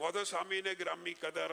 معزز سامعین گرامی قدر،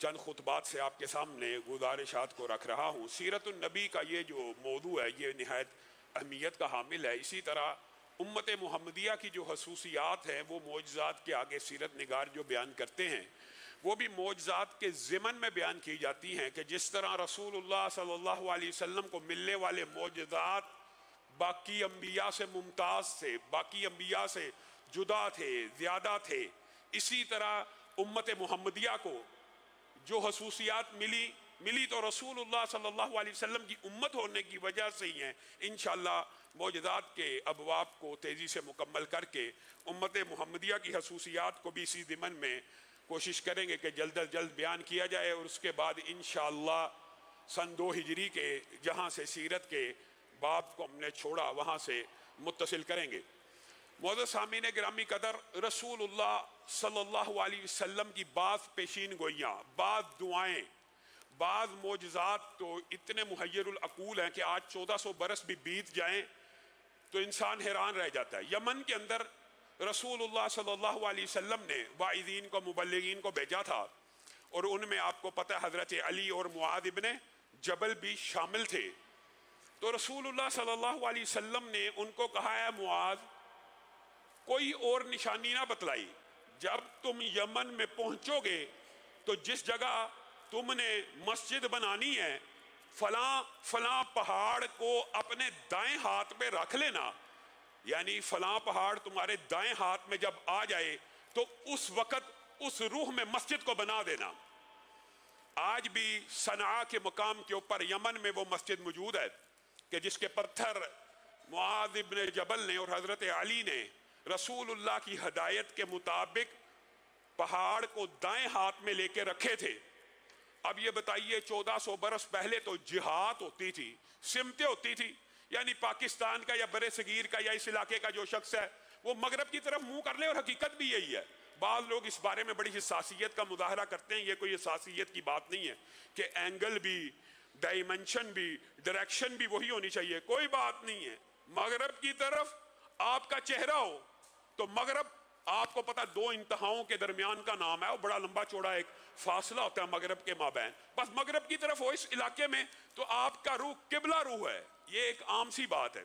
چند خطبات سے آپ کے سامنے گزارشات کو رکھ رہا ہوں۔ سیرت النبی کا یہ جو موضوع ہے یہ نہایت اہمیت کا حامل ہے۔ اسی طرح امت محمدیہ کی جو خصوصیات ہیں وہ معجزات کے آگے سیرت نگار جو بیان کرتے ہیں وہ بھی معجزات کے ضمن میں بیان کی جاتی ہیں کہ جس طرح رسول اللہ صلی اللہ علیہ وسلم کو ملنے والے معجزات باقی انبیاء سے ممتاز تھے، باقی انبیاء سے جدا تھے، زیادہ تھے، اسی طرح امت محمدیہ کو جو خصوصیات ملی تو رسول اللہ صلی اللہ علیہ وسلم کی امت ہونے کی وجہ سے ہی ہیں۔ انشاءاللہ معجزات کے ابواب کو تیزی سے مکمل کر کے امت محمدیہ کی خصوصیات کو بھی اسی ضمن میں کوشش کریں گے کہ جلد از جلد بیان کیا جائے، اور اس کے بعد انشاءاللہ سن 2 ہجری کے جہاں سے سیرت کے باب کو ہم نے چھوڑا وہاں سے متصل کریں گے۔ معزز سامعین گرامی قدر، رسول اللہ صلی اللہ علیہ وسلم کی بعض پیشین گوئیاں، بعض دعائیں، بعض معجزات تو اتنے محیر العقول ہیں کہ آج 1400 برس بھی بیت جائیں تو انسان حیران رہ جاتا ہے۔ یمن کے اندر رسول اللہ صلی اللہ علیہ وسلم نے واعظین کو، مبلغین کو بھیجا تھا، اور ان میں آپ کو پتہ ہے حضرت علی اور معاذ ابن جبل بھی شامل تھے۔ تو رسول اللہ صلی اللہ علیہ وسلم نے ان کو کہا ہے معاذ کوئی اور نشانی نہ بتلائی، جب تم یمن میں پہنچو گے تو جس جگہ تم نے مسجد بنانی ہے فلاں فلاں پہاڑ کو اپنے دائیں ہاتھ پہ رکھ لینا، یعنی فلاں پہاڑ تمہارے دائیں ہاتھ میں جب آ جائے تو اس وقت اس روح میں مسجد کو بنا دینا۔ آج بھی صنعاء کے مقام کے اوپر یمن میں وہ مسجد موجود ہے کہ جس کے پتھر معاذ ابن جبل نے اور حضرت علی نے رسول اللہ کی ہدایت کے مطابق پہاڑ کو دائیں ہاتھ میں لے کے رکھے تھے۔ اب یہ بتائیے 1400 برس پہلے تو جہاد ہوتی تھی، سمتیں ہوتی تھی، یعنی پاکستان کا یا برِ صغیر کا یا اس علاقے کا جو شخص ہے وہ مغرب کی طرف منہ کر لے، اور حقیقت بھی یہی ہے۔ بعض لوگ اس بارے میں بڑی حساسیت کا مظاہرہ کرتے ہیں، یہ کوئی حساسیت کی بات نہیں ہے کہ اینگل بھی، ڈائمنشن بھی، ڈائریکشن بھی وہی ہونی چاہیے، کوئی بات نہیں ہے۔ مغرب کی طرف آپ کا چہرہ ہو تو مغرب، آپ کو پتا 2 انتہاؤں کے درمیان کا نام ہے، وہ بڑا لمبا چوڑا ایک فاصلہ ہوتا ہے مغرب کے مابین، بس مغرب کی طرف ہو اس علاقے میں تو آپ کا روح قبلہ روح ہے، یہ ایک عام سی بات ہے۔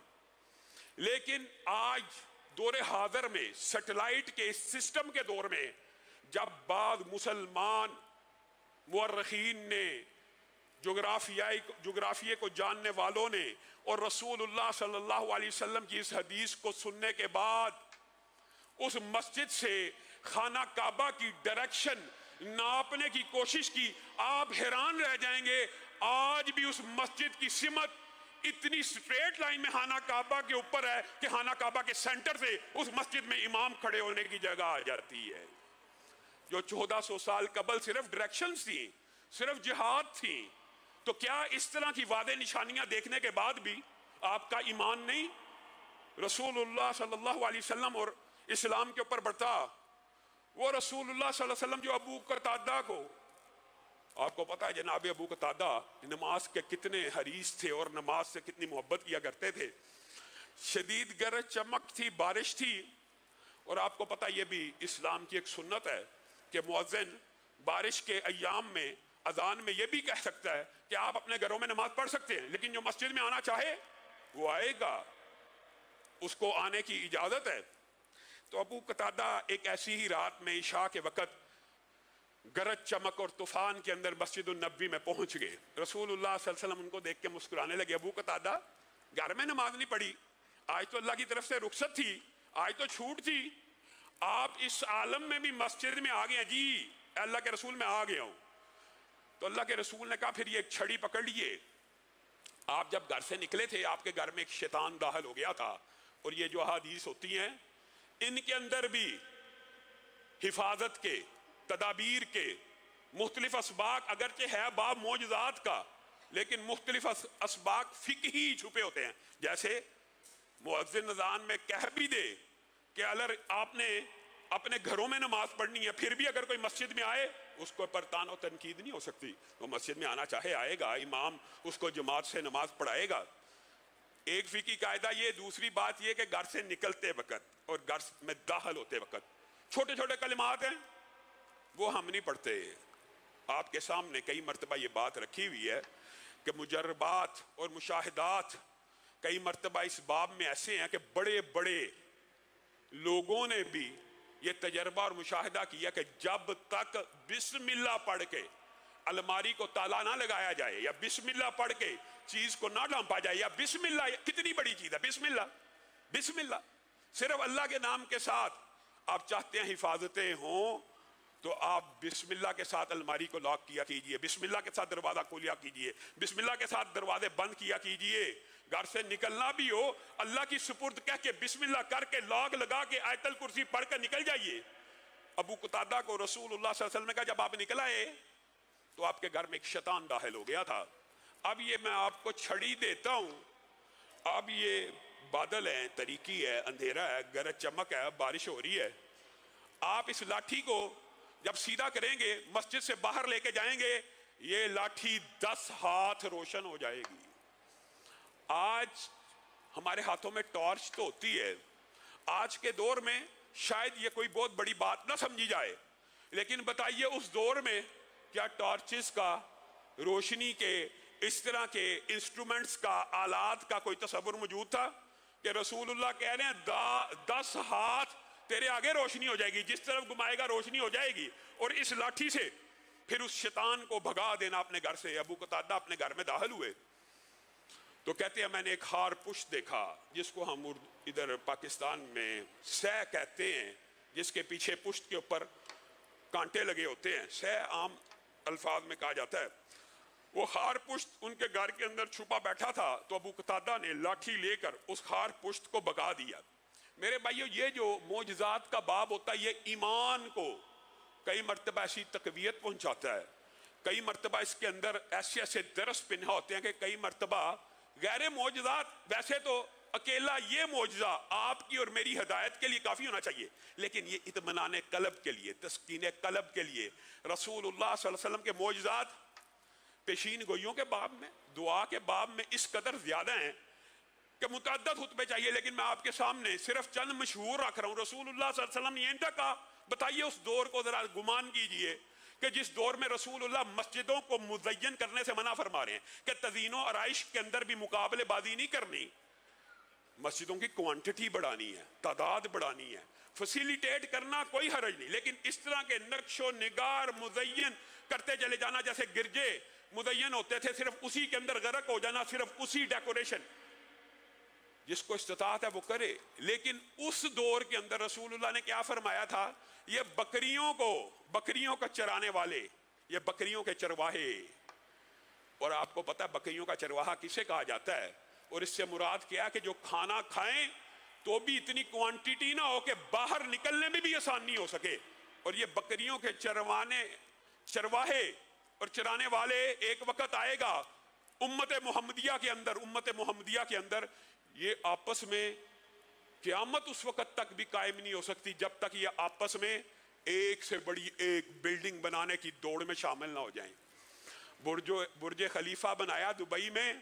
لیکن آج دور حاضر میں سیٹلائٹ کے اس سسٹم کے دور میں جب بعض مسلمان مورخین نے، جغرافیے کو جاننے والوں نے اور رسول اللہ صلی اللہ علیہ وسلم کی اس حدیث کو سننے کے بعد اس مسجد سے خانہ کعبہ کی ڈائریکشن ناپنے کی کوشش کی، آپ حیران رہ جائیں گے آج بھی اس مسجد کی سمت اتنی سٹریٹ لائن میں خانہ کعبہ کے اوپر ہے کہ خانہ کعبہ کے سینٹر سے اس مسجد میں امام کھڑے ہونے کی جگہ آ جاتی ہے۔ جو 1400 سال قبل صرف ڈائریکشنز تھیں، صرف جہاد تھیں، تو کیا اس طرح کی واضح نشانیاں دیکھنے کے بعد بھی آپ کا ایمان نہیں رسول اللہ صلی اللہ علیہ وسلم اور اسلام کے اوپر بڑھتا؟ وہ رسول اللہ صلی اللہ علیہ وسلم جو ابو قتادہ کو، آپ کو پتا ہے جناب ابو قتادہ نماز کے کتنے حریص تھے اور نماز سے کتنی محبت کیا کرتے تھے۔ شدید گرج چمک تھی، بارش تھی، اور آپ کو پتا یہ بھی اسلام کی ایک سنت ہے کہ مؤذن بارش کے ایام میں اذان میں یہ بھی کہہ سکتا ہے کہ آپ اپنے گھروں میں نماز پڑھ سکتے ہیں، لیکن جو مسجد میں آنا چاہے وہ آئے گا، اس کو آنے کی اجازت ہے۔ تو ابو قتادہ ایک ایسی ہی رات میں عشاء کے وقت گرج چمک اور طوفان کے اندر مسجد النبوی میں پہنچ گئے۔ رسول اللہ صلی اللہ علیہ وسلم ان کو دیکھ کے مسکرانے لگے، ابو قتادہ گھر میں نماز نہیں پڑھی، آج تو اللہ کی طرف سے رخصت تھی، آج تو چھوٹ تھی، آپ اس عالم میں بھی مسجد میں آ گئے ہیں؟ جی اللہ کے رسول میں آ گیا ہوں۔ تو اللہ کے رسول نے کہا پھر یہ ایک چھڑی پکڑ لیے، آپ جب گھر سے نکلے تھے آپ کے گھر میں ایک شیطان داخل ہو گیا تھا، اور یہ جو احادیث ہوتی ہیں ان کے اندر بھی حفاظت کے، تدابیر کے مختلف اسباق اگرچہ ہے باب معجزات کا، لیکن مختلف اسباق فقہی چھپے ہوتے ہیں۔ جیسے مؤذن اذان میں کہہ بھی دے کہ اگر آپ نے اپنے گھروں میں نماز پڑھنی ہے پھر بھی اگر کوئی مسجد میں آئے اس کو پر تان و تنقید نہیں ہو سکتی، وہ مسجد میں آنا چاہے آئے گا، امام اس کو جماعت سے نماز پڑھائے گا۔ ایک فقہی قاعدہ یہ، دوسری بات یہ کہ گھر سے نکلتے وقت اور گھر میں داخل ہوتے وقت چھوٹے چھوٹے کلمات ہیں وہ ہم نہیں پڑھتے. آپ کے سامنے کئی مرتبہ یہ بات رکھی ہوئی ہے کہ مجربات اور مشاہدات کئی مرتبہ اس باب میں ایسے ہیں کہ بڑے بڑے لوگوں نے بھی یہ تجربہ اور مشاہدہ کیا کہ جب تک بسم اللہ پڑھ کے الماری کو تالا نہ لگایا جائے، یا بسم اللہ پڑھ کے چیز کو نہ ڈھانپا جائے، یا بسم اللہ کتنی بڑی چیز ہے، بسم اللہ، بسم اللہ صرف اللہ کے نام کے ساتھ آپ چاہتے ہیں حفاظتیں ہوں تو آپ بسم اللہ کے ساتھ الماری کو لاک کیا کیجئے، بسم اللہ کے ساتھ دروازہ کھولیا کیجئے، بسم اللہ کے ساتھ دروازے بند کیا کیجئے. گھر سے نکلنا بھی ہو اللہ کی سپرد کہہ کے بسم اللہ کر کے لاک لگا کے آیت الکرسی پڑھ کر نکل جائیے. ابو قتادہ کو رسول اللہ صلی اللہ علیہ وسلم نے کہا جب آپ نکل آئے تو آپ کے گھر میں ایک شیطان داخل ہو گیا تھا. اب یہ میں آپ کو چھڑی دیتا ہوں، اب یہ بادل ہے، تاریکی ہے، اندھیرا ہے، گرج چمک ہے، بارش ہو رہی ہے، آپ اس لاٹھی کو جب سیدھا کریں گے مسجد سے باہر لے کے جائیں گے یہ لاٹھی 10 ہاتھ روشن ہو جائے گی. آج ہمارے ہاتھوں میں ٹارچ تو ہوتی ہے، آج کے دور میں شاید یہ کوئی بہت بڑی بات نہ سمجھی جائے، لیکن بتائیے اس دور میں کیا ٹارچز کا، روشنی کے، اس طرح کے انسٹرومنٹس کا، آلات کا کوئی تصور موجود تھا؟ کہ رسول اللہ کہہ رہے ہیں 10 ہاتھ تیرے آگے روشنی ہو جائے گی، جس طرف گھمائے گا روشنی ہو جائے گی، اور اس لاٹھی سے پھر اس شیطان کو بھگا دینا اپنے گھر سے. ابو قتادہ اپنے گھر میں داخل ہوئے تو کہتے ہیں میں نے ایک ہار پشت دیکھا جس کو ہم ادھر پاکستان میں سہ کہتے ہیں، جس کے پیچھے پشت کے اوپر کانٹے لگے ہوتے ہیں، سہ عام الفاظ میں کہا جاتا ہے. وہ ہار پشت ان کے گھر کے اندر چھپا بیٹھا تھا تو ابو قتادہ نے لاٹھی لے کر اس ہار پشت کو بھگا دیا. میرے بھائیو یہ جو معجزات کا باب ہوتا ہے یہ ایمان کو کئی مرتبہ ایسی تقویت پہنچاتا ہے، کئی مرتبہ اس کے اندر ایسے ایسے درس پنہا ہوتے ہیں کہ کئی مرتبہ غیر معجزات، ویسے تو اکیلا یہ معجزہ آپ کی اور میری ہدایت کے لیے کافی ہونا چاہیے، لیکن یہ اطمینان قلب کے لیے، تسکین قلب کے لیے رسول اللہ صلی اللہ علیہ وسلم کے معجزات پیشین گوئیوں کے باب میں، دعا کے باب میں اس قدر زیادہ ہیں کہ متعدد خطبے چاہیے، لیکن میں آپ کے سامنے صرف چند مشہور رکھ رہا ہوں. رسول اللہ صلی اللہ علیہ وسلم نے یہ کہا، بتائیے اس دور کو ذرا گمان کیجئے کہ جس دور میں رسول اللہ مسجدوں کو مزین کرنے سے منع فرما رہے ہیں کہ تزئین و آرائش کے اندر بھی مقابلے بازی نہیں کرنی، مسجدوں کی کوانٹٹی بڑھانی ہے، تعداد بڑھانی ہے، فیسیلیٹیٹ کرنا کوئی حرج نہیں، لیکن اس طرح کے نقش و نگار مزین کرتے چلے جانا، جیسے گرجے مزین ہوتے تھے صرف اسی کے اندر غرق ہو جانا، صرف اسی ڈیکوریشن. جس کو استطاعت ہے وہ کرے، لیکن اس دور کے اندر رسول اللہ نے کیا فرمایا تھا؟ یہ بکریوں کا چرانے والے، یہ بکریوں کے چرواہے، اور آپ کو پتا ہے بکریوں کا چرواہا کسے کہا جاتا ہے، اور اس سے مراد کیا ہے کہ جو کھانا کھائیں تو بھی اتنی کوانٹیٹی نہ ہو کہ باہر نکلنے میں بھی آسان نہیں ہو سکے. اور یہ بکریوں کے چرواہے اور چرانے والے ایک وقت آئے گا امت محمدیہ کے اندر یہ آپس میں قیامت اس وقت تک بھی قائم نہیں ہو سکتی جب تک یہ آپس میں ایک سے بڑی ایک بلڈنگ بنانے کی دوڑ میں شامل نہ ہو جائیں. برج خلیفہ بنایا دبئی میں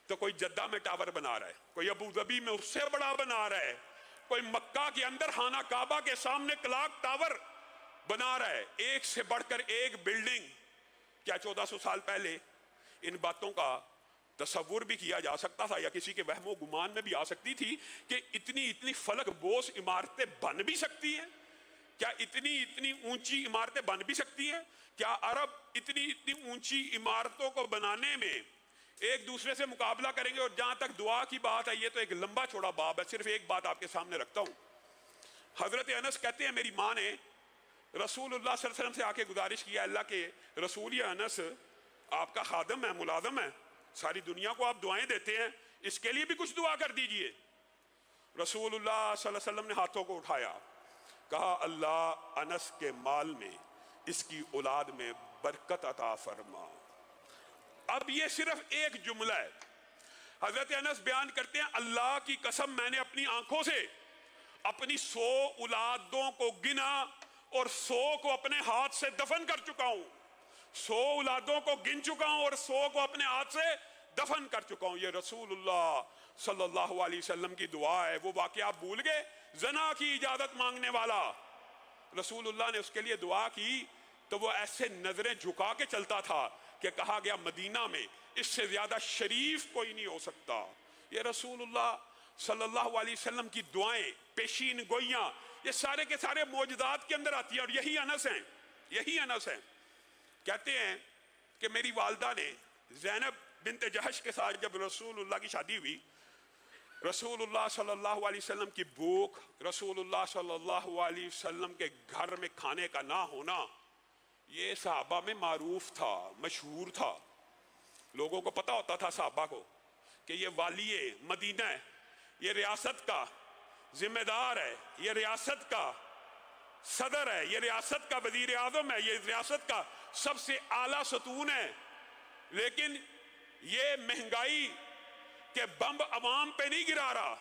تو کوئی جدہ میں ٹاور بنا رہا ہے، کوئی ابو ظبی میں اس سے بڑا بنا رہا ہے، کوئی مکہ کے اندر خانہ کعبہ کے سامنے کلاک ٹاور بنا رہا ہے، ایک سے بڑھ کر ایک بلڈنگ. کیا 1400 سال پہلے ان باتوں کا تصور بھی کیا جا سکتا تھا، یا کسی کے وہم و گمان میں بھی آ سکتی تھی کہ اتنی فلک بوس عمارتیں بن بھی سکتی ہیں؟ کیا اتنی اونچی عمارتیں بن بھی سکتی ہیں؟ کیا عرب اتنی اونچی عمارتوں کو بنانے میں ایک دوسرے سے مقابلہ کریں گے؟ اور جہاں تک دعا کی بات ہے یہ تو ایک لمبا چوڑا باب ہے، صرف ایک بات آپ کے سامنے رکھتا ہوں. حضرت انس کہتے ہیں میری ماں نے رسول اللہ صلی اللہ علیہ وسلم سے آ کے گزارش کیا، اللہ کے رسول، یا انس آپ کا خادم ہے، ملازم ہے، ساری دنیا کو آپ دعائیں دیتے ہیں، اس کے لیے بھی کچھ دعا کر دیجئے. رسول اللہ صلی اللہ علیہ وسلم نے ہاتھوں کو اٹھایا، کہا اللہ انس کے مال میں، اس کی اولاد میں برکت عطا فرما. اب یہ صرف ایک جملہ ہے. حضرت انس بیان کرتے ہیں اللہ کی قسم میں نے اپنی آنکھوں سے اپنی 100 اولادوں کو گنا اور 100 کو اپنے ہاتھ سے دفن کر چکا ہوں. 100 اولادوں کو گن چکا ہوں اور 100 کو اپنے ہاتھ سے دفن کر چکا ہوں، یہ رسول اللہ صلی اللہ علیہ وسلم کی دعا ہے۔ وہ واقعہ آپ بھول گئے، زنا کی اجازت مانگنے والا، رسول اللہ نے اس کے لیے دعا کی تو وہ ایسے نظریں جھکا کے چلتا تھا کہ کہا گیا مدینہ میں اس سے زیادہ شریف کوئی نہیں ہو سکتا۔ یہ رسول اللہ صلی اللہ علیہ وسلم کی دعائیں، پیشین گوئیاں، یہ سارے کے سارے معجزات کے اندر آتی ہیں، اور یہی انس ہیں، یہی انس ہیں۔ کہتے ہیں کہ میری والدہ نے زینب بنت جہش کے ساتھ جب رسول اللہ کی شادی ہوئی، رسول اللہ صلی اللہ علیہ وسلم کی بھوک، رسول اللہ صلی اللہ علیہ وسلم کے گھر میں کھانے کا نہ ہونا، یہ صحابہ میں معروف تھا، مشہور تھا۔ لوگوں کو پتا ہوتا تھا صحابہ کو کہ یہ والی مدینہ ہے، یہ ریاست کا ذمہ دار ہے، یہ ریاست کا صدر ہے، یہ ریاست کا وزیر اعظم ہے، یہ ریاست کا سب سے اعلیٰ ستون ہے، لیکن یہ مہنگائی کے بم عوام پہ نہیں گرا رہا،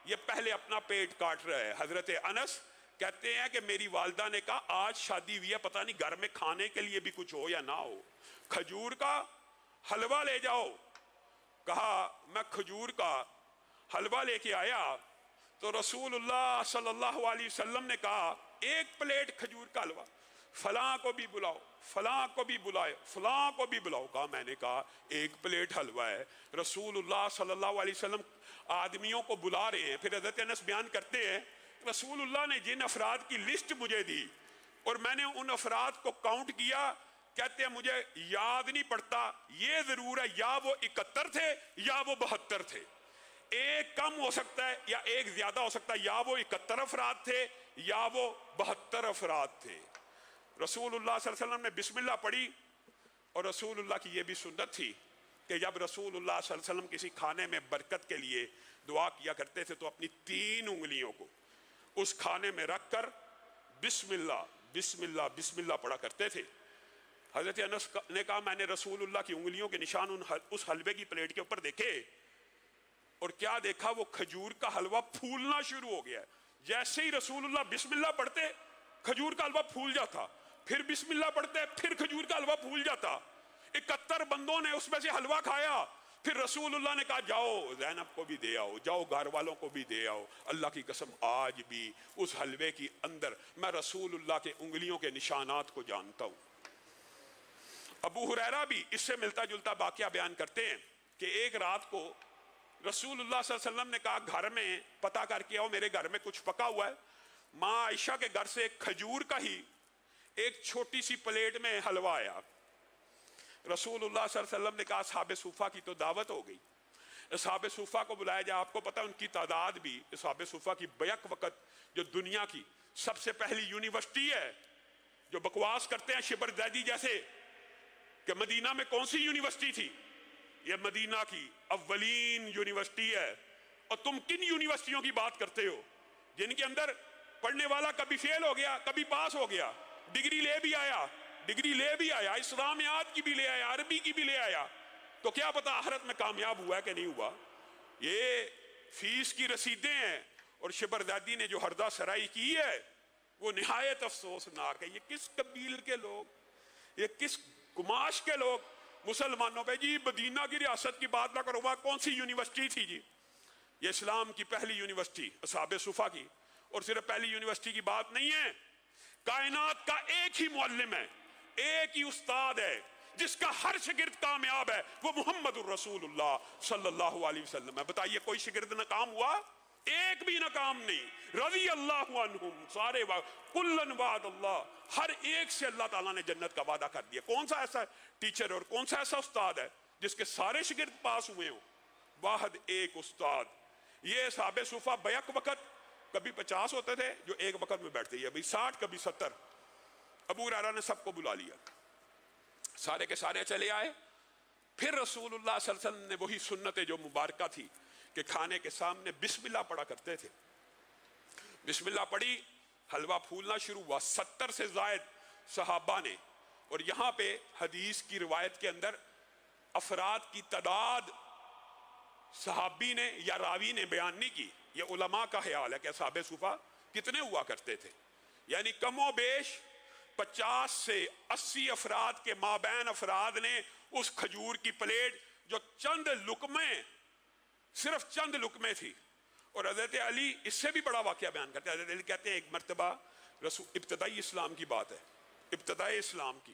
یہ پہلے اپنا پیٹ کاٹ رہا ہے۔ حضرت انس کہتے ہیں کہ میری والدہ نے کہا آج شادی ہوئی ہے، پتہ نہیں گھر میں کھانے کے لیے بھی کچھ ہو یا نہ ہو، کھجور کا حلوہ لے جاؤ۔ کہا میں کھجور کا حلوہ لے کے آیا تو رسول اللہ صلی اللہ علیہ وسلم نے کہا ایک پلیٹ کھجور کا حلوہ، فلاں کو بھی بلاؤ، فلاں کو بھی بلائے، فلاں کو بھی بلاؤ۔ کہا میں نے کہا ایک پلیٹ حلوہ ہے۔ رسول اللہ صلی اللہ علیہ وسلم آدمیوں کو بلا رہے ہیں، پھر حضرت انس بیان کرتے ہیں رسول اللہ نے جن افراد کی لسٹ مجھے دی اور میں نے ان افراد کو کاؤنٹ کیا، کہتے ہیں مجھے یاد نہیں پڑتا، یہ ضرور ہے یا وہ 71 تھے یا وہ 72 تھے، ایک کم ہو سکتا ہے یا ایک زیادہ ہو سکتا ہے، یا وہ 71 افراد تھے یا وہ 72 افراد تھے۔ رسول اللہ صلی اللہ علیہ وسلم نے بسم اللہ پڑھی، اور رسول اللہ کی یہ بھی سنت تھی کہ جب رسول اللہ صلی اللہ علیہ وسلم کسی کھانے میں برکت کے لیے دعا کیا کرتے تھے تو اپنی 3 انگلیوں کو اس کھانے میں رکھ کر بسم اللہ بسم اللہ بسم اللہ پڑھا کرتے تھے۔ حضرت انس نے کہا میں نے رسول اللہ کی انگلیوں کے نشان اس حلوے کی پلیٹ کے اوپر دیکھے، اور کیا دیکھا، وہ کھجور کا حلوہ پھولنا شروع ہو گیا۔ جیسے ہی رسول اللہ بسم اللہ پڑھتے کھجور کا حلوہ پھول جاتا، پھر بسم اللہ پڑھتے پھر کھجور کا حلوہ پھول جاتا۔ 71 بندوں نے اس میں سے حلوہ کھایا، پھر رسول اللہ نے کہا جاؤ زینب کو بھی دے آؤ، جاؤ گھر والوں کو بھی دے آؤ۔ اللہ کی قسم آج بھی اس حلوے کی اندر میں رسول اللہ کے انگلیوں کے نشانات کو جانتا ہوں۔ ابو ہریرہ بھی اس سے ملتا جلتا واقعہ بیان کرتے ہیں کہ ایک رات کو رسول اللہ صلی اللہ علیہ وسلم نے کہا گھر میں پتہ کر کے آؤ، میرے گھر میں کچھ پکا ہوا ہے۔ ماں عائشہ کے گھر سے کھجور کا ہی ایک چھوٹی سی پلیٹ میں حلوہ آیا۔ رسول اللہ صلی اللہ علیہ وسلم نے کہا اصحاب صوفہ کی تو دعوت ہو گئی، اصحاب صوفہ کو بلایا جائے۔ آپ کو پتہ ان کی تعداد بھی، اصحاب صوفہ کی بیک وقت جو دنیا کی سب سے پہلی یونیورسٹی ہے، جو بکواس کرتے ہیں شبر زیدی جیسے کہ مدینہ میں کون سی یونیورسٹی تھی، یہ مدینہ کی اولین یونیورسٹی ہے۔ اور تم کن یونیورسٹیوں کی بات کرتے ہو جن کے اندر پڑھنے والا کبھی فیل ہو گیا کبھی پاس ہو گیا، ڈگری لے بھی آیا، اسلامیات کی بھی لے آیا، عربی کی بھی لے آیا، تو کیا پتا آخرت میں کامیاب ہوا ہے کہ نہیں ہوا۔ یہ فیس کی رسیدیں ہیں، اور شبر زیدی نے جو ہردہ سرائی کی ہے وہ نہایت افسوسناک ہے۔ یہ کس قبیل کے لوگ، یہ کس گماش کے لوگ مسلمانوں پہ جی مدینہ کی ریاست کی بات نہ کرو، وہاں کون سی یونیورسٹی تھی جی؟ یہ اسلام کی پہلی یونیورسٹی اصحاب صفا کی، اور صرف پہلی یونیورسٹی کی بات نہیں ہے، کائنات کا ایک ہی معلم ہے، ایک ہی استاد ہے جس کا ہر شاگرد کامیاب ہے، وہ محمد الرسول اللہ صلی اللہ علیہ وسلم ہے۔ بتائیے کوئی شاگرد ناکام ہوا؟ ایک بھی ناکام نہیں۔ رضی اللہ عنہم، سارے کلن وعد اللہ، ہر ایک سے اللہ تعالیٰ نے جنت کا وعدہ کر دیا۔ کون سا ایسا ٹیچر اور کون سا ایسا استاد ہے جس کے سارے شاگرد پاس ہوئے ہوں؟ واحد ایک استاد۔ یہ اصحاب صفا بیک وقت کبھی 50 ہوتے تھے جو ایک وقت میں بیٹھتے ہیں، کبھی 60 کبھی 70۔ ابو ہریرہ نے سب کو بلا لیا، سارے کے سارے چلے آئے۔ پھر رسول اللہ صلی اللہ علیہ وسلم نے وہی سنت جو مبارکہ تھی کہ کھانے کے سامنے بسم اللہ پڑھا کرتے تھے، بسم اللہ پڑھی، حلوہ پھولنا شروع ہوا۔ 70 سے زائد صحابہ نے، اور یہاں پہ حدیث کی روایت کے اندر افراد کی تعداد صحابی نے یا راوی نے بیان نہیں کی، یہ علماء کا خیال ہے کہ اصحاب صفا کتنے ہوا کرتے تھے، یعنی کم و بیش 50 سے 80 افراد کے مابین افراد نے اس کھجور کی پلیٹ جو چند لقمے، صرف چند لقمے تھی. اور حضرت علی اس سے بھی بڑا واقعہ بیان کرتے ہیں. حضرت علی کہتے ہیں ایک مرتبہ ابتدائی اسلام کی بات ہے، ابتدائی اسلام کی،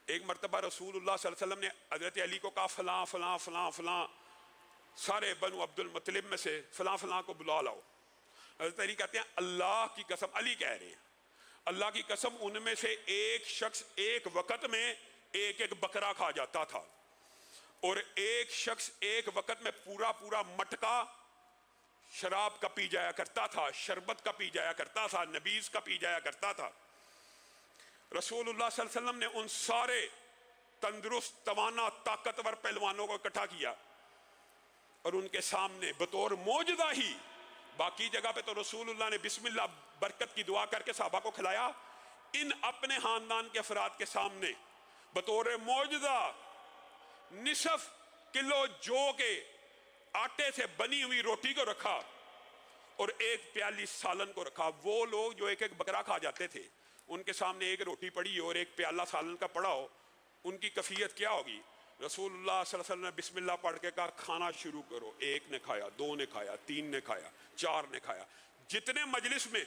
ایک مرتبہ رسول اللہ صلی اللہ علیہ وسلم نے حضرت علی کو کہا فلاں فلاں فلاں فلاں سارے بنو عبد المطلب میں سے فلاں فلاں کو بلا لاؤ. حضرت علی کہتے ہیں اللہ کی قسم، علی کہہ رہے ہیں اللہ کی قسم ان میں سے ایک شخص ایک وقت میں ایک ایک بکرا کھا جاتا تھا، اور ایک شخص ایک وقت میں پورا پورا مٹکا شراب کا پی جایا کرتا تھا، شربت کا پی جایا کرتا تھا، نبیذ کا پی جایا کرتا تھا. رسول اللہ صلی اللہ علیہ وسلم نے ان سارے تندرست توانا طاقتور پہلوانوں کو اکٹھا کیا اور ان کے سامنے بطور معجزہ ہی، باقی جگہ پہ تو رسول اللہ نے بسم اللہ برکت کی دعا کر کے صحابہ کو کھلایا، ان اپنے خاندان کے افراد کے سامنے بطور معجزہ نصف کلو جو کے آٹے سے بنی ہوئی روٹی کو رکھا اور ایک پیالی سالن کو رکھا. وہ لوگ جو ایک ایک بکرا کھا جاتے تھے، ان کے سامنے ایک روٹی پڑی اور ایک پیالہ سالن کا پڑا ہو، ان کی کیفیت کیا ہوگی؟ رسول اللہ صلی اللہ علیہ وسلم نے بسم اللہ پڑھ کے کہا کھانا شروع کرو. ایک نے کھایا، دو نے کھایا، تین نے کھایا، چار نے کھایا. جتنے مجلس میں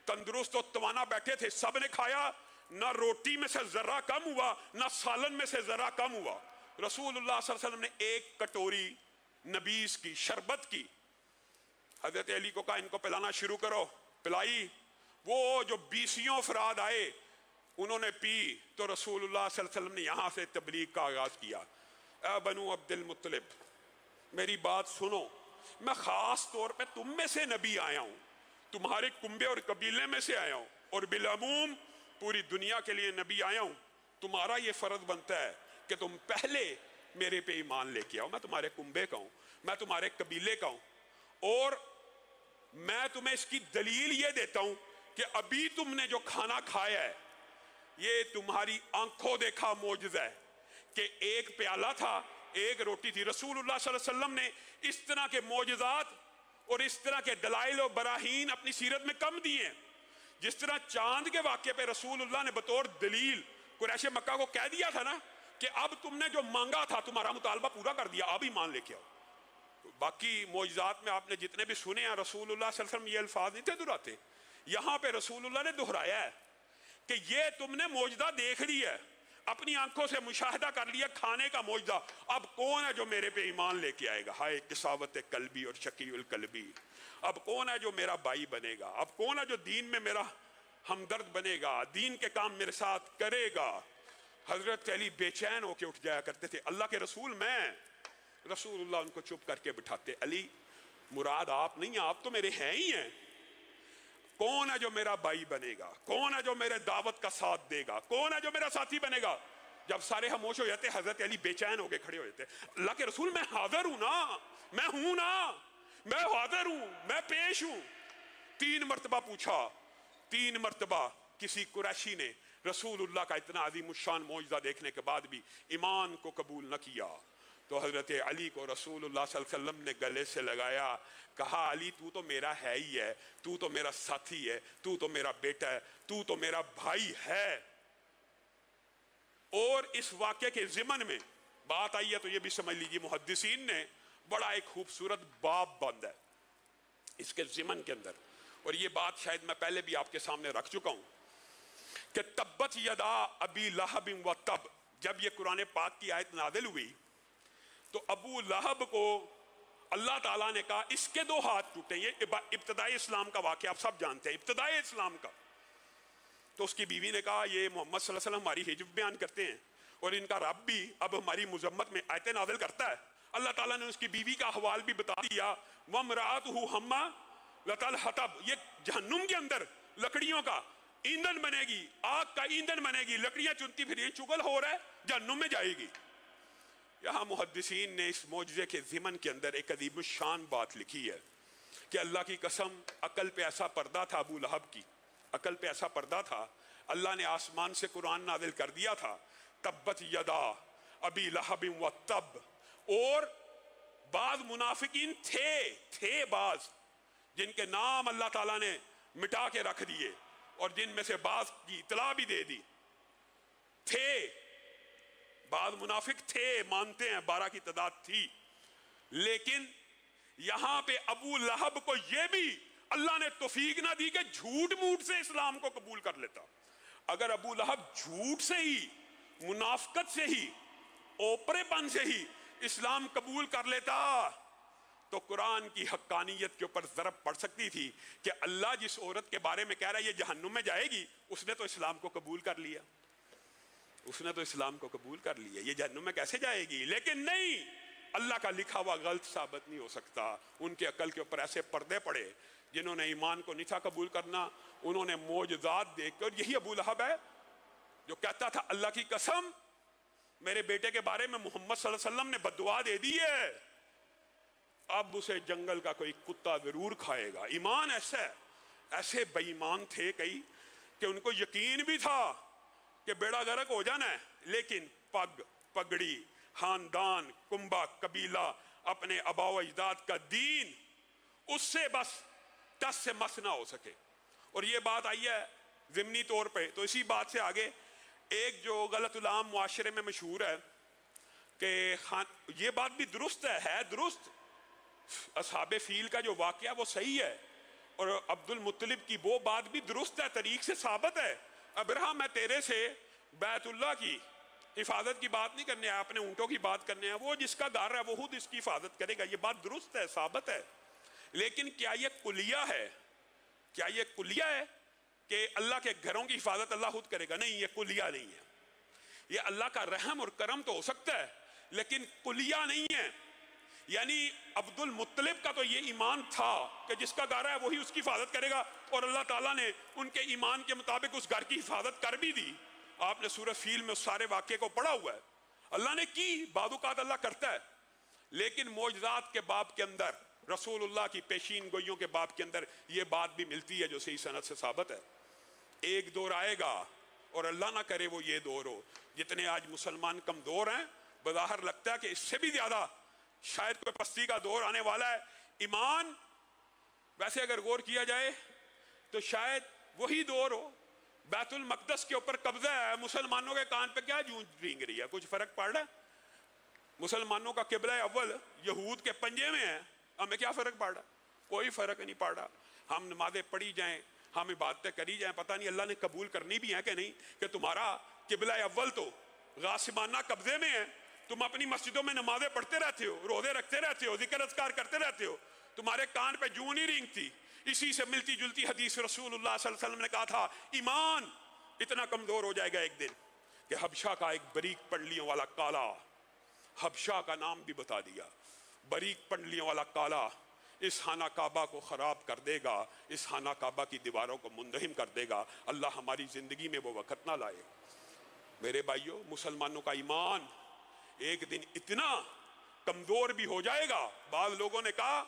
تندرست و توانا بیٹھے تھے سب نے کھایا، نہ روٹی میں سے ذرہ کم ہوا نہ سالن میں سے ذرہ کم ہوا. رسول اللہ صلی اللہ علیہ وسلم نے ایک کٹوری نبیذ کی، شربت کی، حضرت علی کو کہا ان کو پلانا شروع کرو. پلائی. وہ جو 20 افراد آئے انہوں نے پی تو رسول اللہ صلی اللہ علیہ وسلم نے یہاں سے تبلیغ کا آغاز کیا. اے بنو عبد المطلب میری بات سنو، میں خاص طور پہ تم میں سے نبی آیا ہوں، تمہارے کنبے اور قبیلے میں سے آیا ہوں، اور بالعموم پوری دنیا کے لیے نبی آیا ہوں. تمہارا یہ فرض بنتا ہے کہ تم پہلے میرے پہ ایمان لے کے آؤ. میں تمہارے کنبے کا ہوں، میں تمہارے قبیلے کا ہوں، اور میں تمہیں اس کی دلیل یہ دیتا ہوں کہ ابھی تم نے جو کھانا کھایا ہے یہ تمہاری آنکھوں دیکھا معجزہ ہے کہ ایک پیالہ تھا، ایک روٹی تھی. رسول اللہ صلی اللہ علیہ وسلم نے اس طرح کے معجزات اور اس طرح کے دلائل و براہین اپنی سیرت میں کم دیے ہیں. جس طرح چاند کے واقعے پہ رسول اللہ نے بطور دلیل قریش مکہ کو کہہ دیا تھا نا کہ اب تم نے جو مانگا تھا تمہارا مطالبہ پورا کر دیا، اب ایمان لے کے آؤ. باقی معجزات میں آپ نے جتنے بھی سنے ہیں رسول اللہ صلی اللہ علیہ وسلم یہ الفاظ نہیں تھے دہراتے. یہاں پہ رسول اللہ نے دہرایا ہے کہ یہ تم نے معجزہ دیکھ لی ہے، اپنی آنکھوں سے مشاہدہ کر لیا کھانے کا معجزہ، اب کون ہے جو میرے پہ ایمان لے کے آئے گا؟ ہائے قساوت قلبی اور شقی القلبی. اب کون ہے جو میرا بھائی بنے گا؟ اب کون ہے جو دین میں میرا ہمدرد بنے گا، دین کے کام میرے ساتھ کرے گا؟ حضرت علی بے چین ہو کے اٹھ جایا کرتے تھے. اللہ کے رسول میں، رسول اللہ ان کو چپ کر کے بٹھاتے. علی مراد آپ نہیں، آپ تو میرے ہیں ہی ہیں. کون ہے جو میرا بھائی بنے گا؟ کون ہے جو میرے دعوت کا ساتھ دے گا؟ کون ہے جو میرا ساتھی بنے گا؟ جب سارے خاموش ہو جاتے حضرت علی بے چین ہو کے کھڑے ہو جاتے. اللہ کے رسول میں حاضر ہوں نا، میں ہوں نا، میں حاضر ہوں، میں پیش ہوں. 3 مرتبہ پوچھا، 3 مرتبہ کسی قریشی نے رسول اللہ کا اتنا عظیم الشان معجزہ دیکھنے کے بعد بھی ایمان کو قبول نہ کیا. تو حضرت علی کو رسول اللہ صلی اللہ علیہ وسلم نے گلے سے لگایا، کہا علی تو تو میرا ہے ہی ہے، تو تو میرا ساتھی ہے، تو تو میرا بیٹا ہے، تو تو میرا بھائی ہے. اور اس واقعے کے ضمن میں بات آئی ہے تو یہ بھی سمجھ لیجیے محدثین نے بڑا ایک خوبصورت باب بند ہے اس کے ضمن کے اندر، اور یہ بات شاید میں پہلے بھی آپ کے سامنے رکھ چکا ہوں کہ تبت یدا ابی لہب و تب، جب یہ قرآن پاک کی آیت نازل ہوئی تو ابو لہب کو اللہ تعالیٰ نے کہا اس کے 2 ہاتھ ٹوٹے. یہ ابتدائی اسلام کا واقعہ آپ سب جانتے ہیں، ابتدائی اسلام کا. تو اس کی بیوی نے کہا یہ محمد صلی اللہ علیہ وسلم ہماری حجب بیان کرتے ہیں اور ان کا رب بھی اب ہماری مذمت میں آیتیں نازل کرتا ہے. اللہ تعالیٰ نے اس کی بیوی کا احوال بھی بتا دیا. وَامْرَأَتُهُ حَمَّالَةَ الْحَطَبِ، یہ جہنم کے اندر لکڑیوں کا ایندھن بنے گی، آگ کا ایندھن بنے گی، لکڑیاں چنتی پھر یہ چگل ہو رہا ہے جہنم میں جائے گی. یہاں محدثین نے اس معجزے کے ضمن کے اندر ایک عظیم الشان بات لکھی ہے کہ اللہ کی قسم عقل پہ ایسا پردہ تھا ابو لہب کی، عقل پہ ایسا پردہ تھا، اللہ نے آسمان سے قرآن نازل کر دیا تھا تبت یدا ابی لہب و تب. اور بعض منافقین تھے بعض جن کے نام اللہ تعالیٰ نے مٹا کے رکھ دیے اور جن میں سے بعض کی اطلاع بھی دے دی. تھے بعض منافق تھے، مانتے ہیں 12 کی تعداد تھی، لیکن یہاں پہ ابو لہب کو یہ بھی اللہ نے توفیق نہ دی کہ جھوٹ موٹ سے اسلام کو قبول کر لیتا۔ اگر ابو لہب جھوٹ سے ہی، منافقت سے ہی، اوپرے پن سے ہی اسلام قبول کر لیتا تو قرآن کی حقانیت کے اوپر ضرب پڑ سکتی تھی کہ اللہ جس عورت کے بارے میں کہہ رہا ہے یہ جہنم میں جائے گی، اس نے تو اسلام کو قبول کر لیا، اس نے تو اسلام کو قبول کر لیا، یہ جہنم میں کیسے جائے گی؟ لیکن نہیں، اللہ کا لکھا ہوا غلط ثابت نہیں ہو سکتا۔ ان کے عقل کے اوپر ایسے پردے پڑے، جنہوں نے ایمان کو نہیں تھا قبول کرنا، انہوں نے معجزات دیکھ کر، یہی ابو لہب ہے جو کہتا تھا اللہ کی قسم میرے بیٹے کے بارے میں محمد صلی اللہ علیہ وسلم نے بددعا دے دی ہے، اب اسے جنگل کا کوئی کتا ضرور کھائے گا۔ ایمان ایسا ہے، ایسے بے ایمان تھے کئی کہ ان کو یقین بھی تھا کہ بیڑا غرق ہو جانا ہے، لیکن پگ پگڑی، خاندان، کنبہ، قبیلہ، اپنے آباء و اجداد کا دین، اس سے بس ٹس سے مس نہ ہو سکے۔ اور یہ بات آئی ہے ضمنی طور پہ، تو اسی بات سے آگے ایک جو غلط العام معاشرے میں مشہور ہے کہ یہ بات بھی درست ہے درست، اصحاب فیل کا جو واقعہ وہ صحیح ہے، اور عبد المطلب کی وہ بات بھی درست ہے، طریق سے ثابت ہے۔ ابراہیم میں تیرے سے بیت اللہ کی حفاظت کی بات نہیں کرنے آیا، اپنے اونٹوں کی بات کرنے آیا، وہ جس کا گھر ہے وہ خود اس کی حفاظت کرے گا، یہ بات درست ہے، ثابت ہے۔ لیکن کیا یہ کلیہ ہے؟ کیا یہ کلیہ ہے کہ اللہ کے گھروں کی حفاظت اللہ خود کرے گا؟ نہیں، یہ کلیہ نہیں ہے۔ یہ اللہ کا رحم اور کرم تو ہو سکتا ہے لیکن کلیہ نہیں ہے۔ یعنی عبد المطلب کا تو یہ ایمان تھا کہ جس کا گھر ہے وہی اس کی حفاظت کرے گا، اور اللہ تعالیٰ نے ان کے ایمان کے مطابق اس گھر کی حفاظت کر بھی دی۔ آپ نے سورہ فیل میں اس سارے واقعے کو پڑھا ہوا ہے، اللہ نے کی، بعض اوقات اللہ کرتا ہے۔ لیکن معجزات کے باب کے اندر، رسول اللہ کی پیشین گوئیوں کے باب کے اندر یہ بات بھی ملتی ہے جو صحیح سند سے ثابت ہے۔ ایک دور آئے گا، اور اللہ نہ کرے وہ یہ دور ہو، جتنے آج مسلمان کمزور ہیں، بظاہر لگتا ہے کہ اس سے بھی زیادہ شاید کوئی پستی کا دور آنے والا ہے۔ ایمان ویسے اگر غور کیا جائے تو شاید وہی دور ہو، بیت المقدس کے اوپر قبضہ ہے، مسلمانوں کے کان پہ کیا جونج رینگ رہی ہے؟ کچھ فرق پڑ رہا ہے؟ مسلمانوں کا قبلہ اول یہود کے پنجے میں ہے، ہمیں کیا فرق پڑ رہا؟ کوئی فرق نہیں پڑ رہا۔ ہم نمازیں پڑھی جائیں، ہم عبادتیں کری جائیں، پتہ نہیں اللہ نے قبول کرنی بھی ہیں کہ نہیں، کہ تمہارا قبلہ اول تو غاصبانہ قبضے میں ہے، تم اپنی مسجدوں میں نمازیں پڑھتے رہتے ہو، روزے رکھتے رہتے ہو، ذکر اذکار کرتے رہتے ہو، تمہارے کان پہ جوں نہیں رینگتی۔ اسی سے ملتی جلتی حدیث رسول اللہ صلی اللہ علیہ وسلم نے کہا تھا ایمان اتنا کمزور ہو جائے گا ایک دن کہ حبشہ کا ایک بریک پنڈلیوں والا کالا، حبشہ کا نام بھی بتا دیا، بریک پنڈلیوں والا کالا اس خانہ کعبہ کو خراب کر دے گا، اس خانہ کعبہ کی دیواروں کو منہدم کر دے گا۔ اللہ ہماری زندگی میں وہ وقت نہ لائے۔ میرے بھائیوں، مسلمانوں کا ایمان ایک دن اتنا کمزور بھی ہو جائے گا۔ بعض لوگوں نے کہا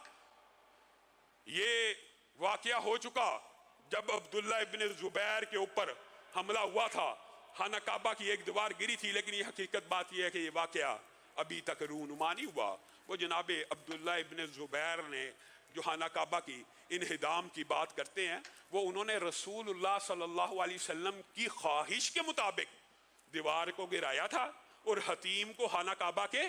یہ واقعہ ہو چکا جب عبداللہ ابن زبیر کے اوپر حملہ ہوا تھا، خانہ کعبہ کی ایک دیوار گری تھی، لیکن یہ حقیقت بات یہ ہے کہ یہ واقعہ ابھی تک رونما نہیں ہوا۔ وہ جناب عبداللہ ابن زبیر نے جو خانہ کعبہ کی انہدام کی بات کرتے ہیں، وہ انہوں نے رسول اللہ صلی اللہ علیہ وسلم کی خواہش کے مطابق دیوار کو گرایا تھا اور حتیم کو خانہ کعبہ کے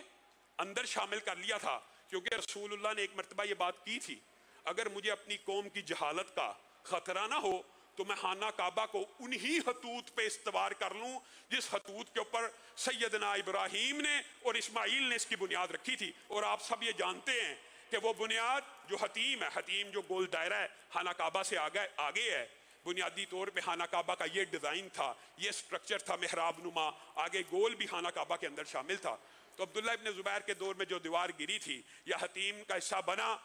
اندر شامل کر لیا تھا، کیونکہ رسول اللہ نے ایک مرتبہ یہ بات کی تھی، اگر مجھے اپنی قوم کی جہالت کا خطرہ نہ ہو تو میں خانہ کعبہ کو انہی خطوط پہ استوار کر لوں جس خطوط کے اوپر سیدنا ابراہیم نے اور اسماعیل نے اس کی بنیاد رکھی تھی۔ اور آپ سب یہ جانتے ہیں کہ وہ بنیاد جو حتیم ہے، حتیم جو گول دائرہ ہے خانہ کعبہ سے آگے ہے، بنیادی طور پہ خانہ کعبہ کا یہ ڈیزائن تھا، یہ سٹرکچر تھا محراب نما، آگے گول بھی خانہ کعبہ کے اندر شامل تھا۔ تو عبداللہ ابن زبیر کے دور میں جو دیوار گری تھی یا حتیم کا حصہ بنا،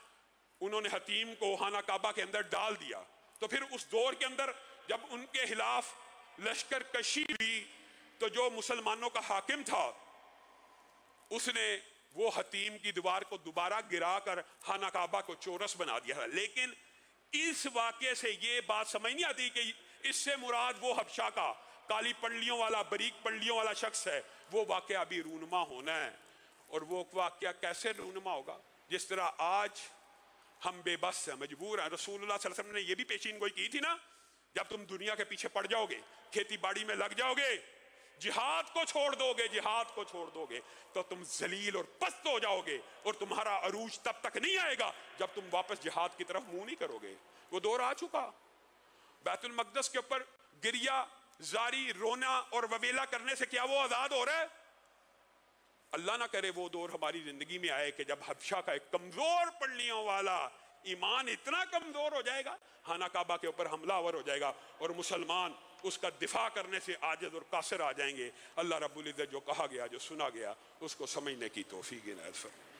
انہوں نے حتیم کو خانہ کعبہ کے اندر ڈال دیا۔ تو پھر اس دور کے اندر جب ان کے خلاف لشکر کشی ہوئی تو جو مسلمانوں کا حاکم تھا اس نے وہ حتیم کی دیوار کو دوبارہ گرا کر خانہ کعبہ کو چورس بنا دیا تھا۔ لیکن اس واقعے سے یہ بات سمجھ نہیں آتی کہ اس سے مراد وہ حبشہ کا کالی پنڈلیوں والا، بریک پنڈلیوں والا شخص ہے، وہ واقعہ ابھی رونما ہونا ہے۔ اور وہ واقعہ کیسے رونما ہوگا؟ جس طرح آج ہم بے بس ہیں، مجبور ہیں۔ رسول اللہ صلی اللہ علیہ وسلم نے یہ بھی پیشین گوئی کی تھی نا، جب تم دنیا کے پیچھے پڑ جاؤ گے، کھیتی باڑی میں لگ جاؤ گے، جہاد کو چھوڑ دو گے، جہاد کو چھوڑ دو گے تو تم ذلیل اور پست ہو جاؤ گے، اور تمہارا عروج تب تک نہیں آئے گا جب تم واپس جہاد کی طرف منہ نہیں کرو گے۔ وہ دور آ چکا، بیت المقدس کے اوپر گریا زاری، رونا اور وویلا کرنے سے کیا وہ آزاد ہو رہا ہے؟ اللہ نہ کرے وہ دور ہماری زندگی میں آئے کہ جب حبشہ کا ایک کمزور پڑھلیوں والا ایمان اتنا کمزور ہو جائے گا، خانہ کعبہ کے اوپر حملہ آور ہو جائے گا، اور مسلمان اس کا دفاع کرنے سے عاجز اور قاصر آ جائیں گے۔ اللہ رب العزت جو کہا گیا، جو سنا گیا، اس کو سمجھنے کی توفیق عنایت فرمائے۔